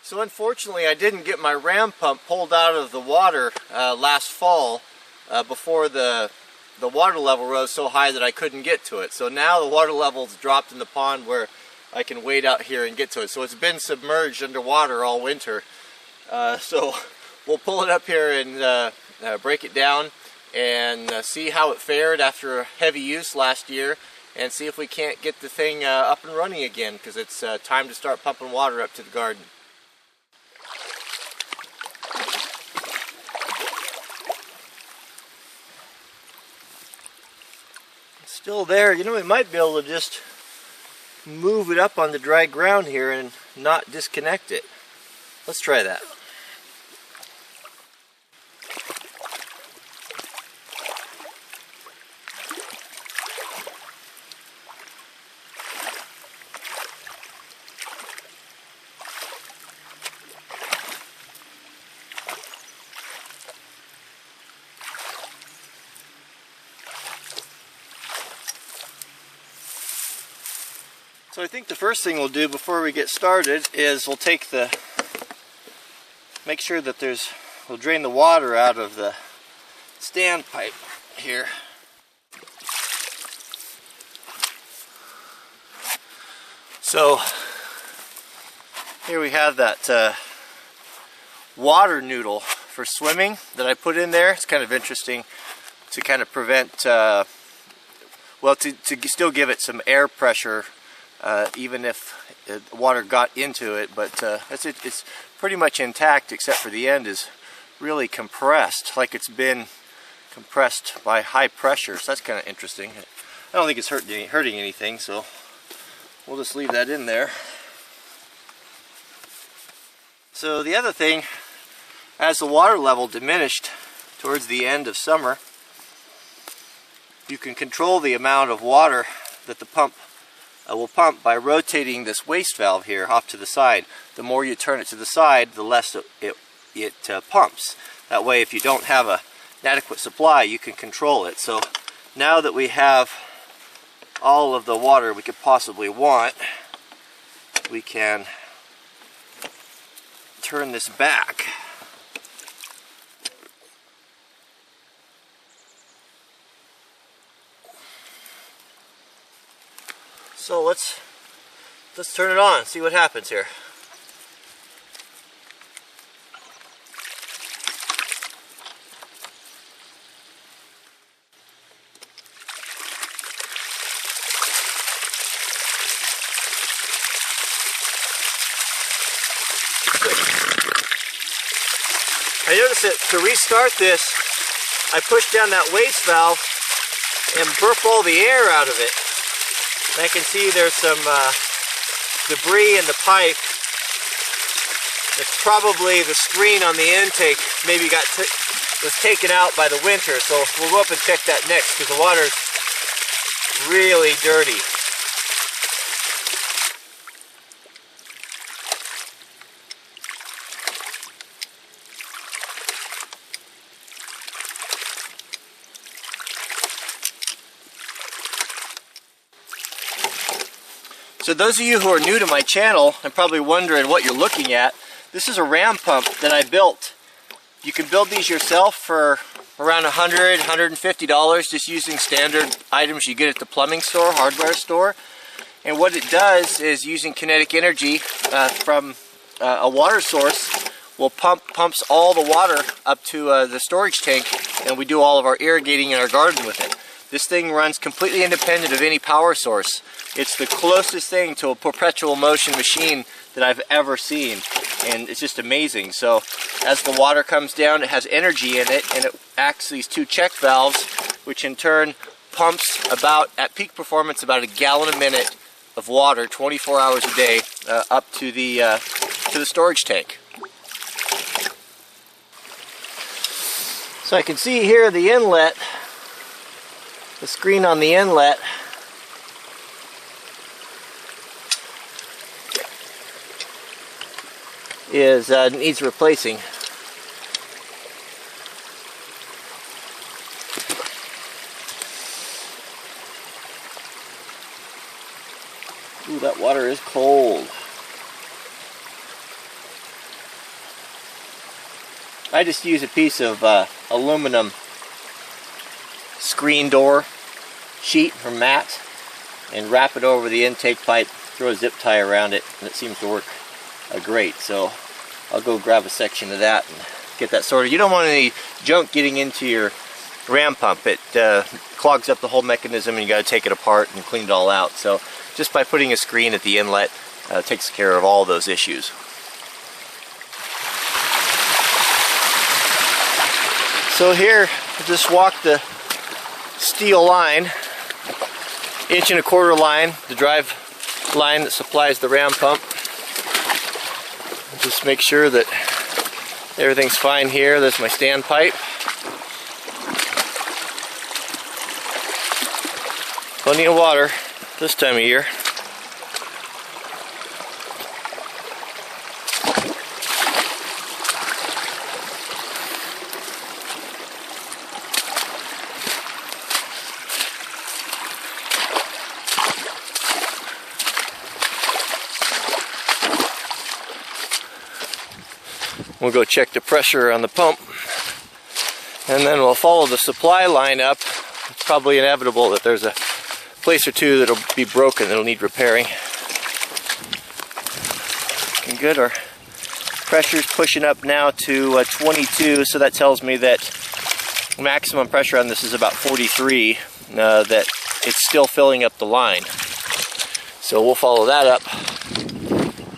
So unfortunately I didn't get my ram pump pulled out of the water last fall before the water level rose so high that I couldn't get to it. So now the water level's dropped in the pond where I can wade out here and get to it. So it's been submerged underwater all winter. So we'll pull it up here and break it down and see how it fared after heavy use last year, and see if we can't get the thing up and running again, because it's time to start pumping water up to the garden. It's still there. You know, we might be able to just move it up on the dry ground here and not disconnect it. Let's try that. So I think the first thing we'll do before we get started is we'll make sure that we'll drain the water out of the standpipe here. So here we have that water noodle for swimming that I put in there. It's kind of interesting to kind of prevent, well, to still give it some air pressure even if water got into it, but it's pretty much intact except for the end is really compressed, like it's been compressed by high pressure. So that's kind of interesting. I don't think it's hurting anything, so we'll just leave that in there. So the other thing, as the water level diminished towards the end of summer, you can control the amount of water that the pump will pump by rotating this waste valve here off to the side. The more you turn it to the side, the less it pumps. That way, if you don't have an adequate supply, you can control it. So now that we have all of the water we could possibly want, we can turn this back. So let's turn it on, see what happens here. I noticed that to restart this, I pushed down that waste valve and burped all the air out of it. I can see there's some debris in the pipe. It's probably the screen on the intake maybe was taken out by the winter, so we'll go up and check that next because the water's really dirty. So those of you who are new to my channel and probably wondering what you're looking at, this is a ram pump that I built. You can build these yourself for around $100, $150 just using standard items you get at the plumbing store, hardware store. And what it does is using kinetic energy from a water source pumps all the water up to the storage tank, and we do all of our irrigating in our garden with it. This thing runs completely independent of any power source. It's the closest thing to a perpetual motion machine that I've ever seen, and it's just amazing. So as the water comes down, it has energy in it, and it acts these two check valves, which in turn pumps at peak performance about 1 gallon a minute of water 24 hours a day up to the storage tank. So I can see here the inlet, the screen on the inlet needs replacing. Ooh, that water is cold. I just use a piece of aluminum screen door sheet or mat and wrap it over the intake pipe, throw a zip tie around it, and it seems to work great. So I'll go grab a section of that and get that sorted. You don't want any junk getting into your ram pump. It clogs up the whole mechanism and you got to take it apart and clean it all out. So just by putting a screen at the inlet takes care of all those issues. So here, I just walk the steel line, 1.25 inch line, the drive line that supplies the ram pump. Just make sure that everything's fine here. There's my standpipe. Plenty of water this time of year. We'll go check the pressure on the pump, and then we'll follow the supply line up. It's probably inevitable that there's a place or two that'll be broken that'll need repairing. Looking good. Our pressure's pushing up now to 22, so that tells me that maximum pressure on this is about 43, that it's still filling up the line. So we'll follow that up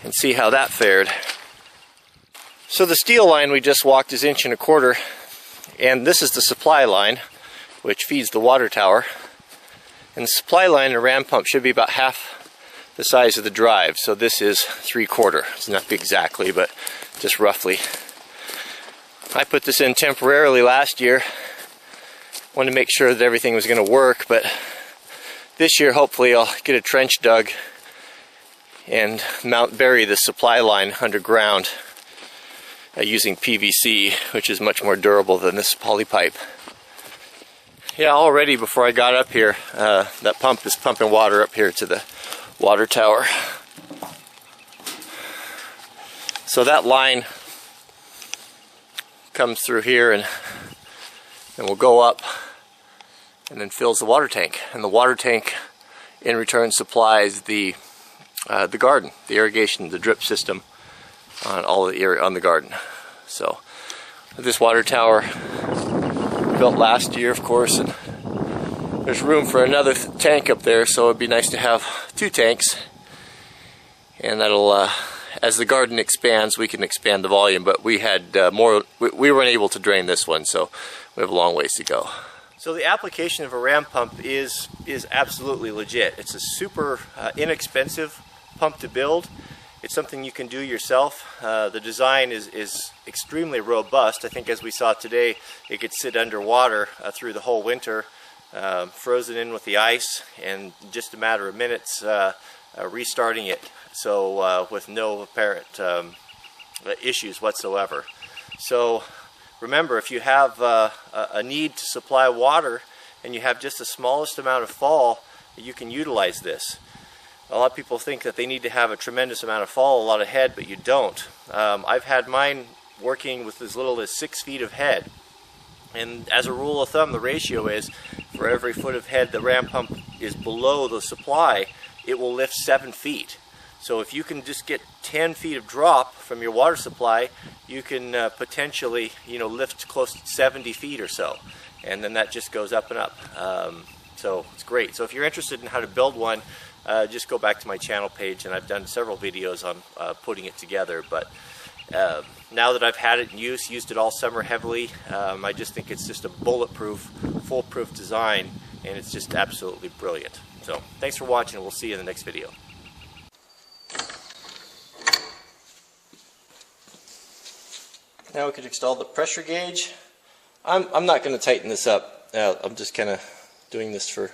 and see how that fared. So the steel line we just walked is 1.25 inch, and this is the supply line which feeds the water tower. And the supply line in a ram pump should be about half the size of the drive, so this is 3/4. It's not exactly, but just roughly. I put this in temporarily last year. Wanted to make sure that everything was going to work, but this year hopefully I'll get a trench dug and bury the supply line underground. Using PVC, which is much more durable than this poly pipe. Yeah, already before I got up here, that pump is pumping water up here to the water tower. So that line comes through here and will go up and then fills the water tank. And the water tank in return supplies the garden, the irrigation, the drip system on all the area on the garden. So this water tower built last year, of course, and there's room for another tank up there, so it'd be nice to have 2 tanks, and that'll as the garden expands we can expand the volume, but we had we weren't able to drain this one, so we have a long ways to go. So the application of a ram pump is absolutely legit. It's a super inexpensive pump to build. It's something you can do yourself. The design is extremely robust. I think as we saw today, it could sit underwater through the whole winter, frozen in with the ice, and just a matter of minutes restarting it, so with no apparent issues whatsoever. So remember, if you have a need to supply water and you have just the smallest amount of fall, you can utilize this. A lot of people think that they need to have a tremendous amount of fall, a lot of head, but you don't. I've had mine working with as little as 6 feet of head. And as a rule of thumb, the ratio is for every foot of head the ram pump is below the supply, it will lift 7 feet. So if you can just get 10 feet of drop from your water supply, you can potentially, lift close to 70 feet or so. And then that just goes up and up. So it's great. So if you're interested in how to build one, just go back to my channel page, and I've done several videos on putting it together. But now that I've had it in use, used it all summer heavily, I just think it's just a bulletproof, foolproof design, and it's just absolutely brilliant. So thanks for watching, and we'll see you in the next video. Now we could install the pressure gauge. I'm not going to tighten this up. I'm just kind of doing this for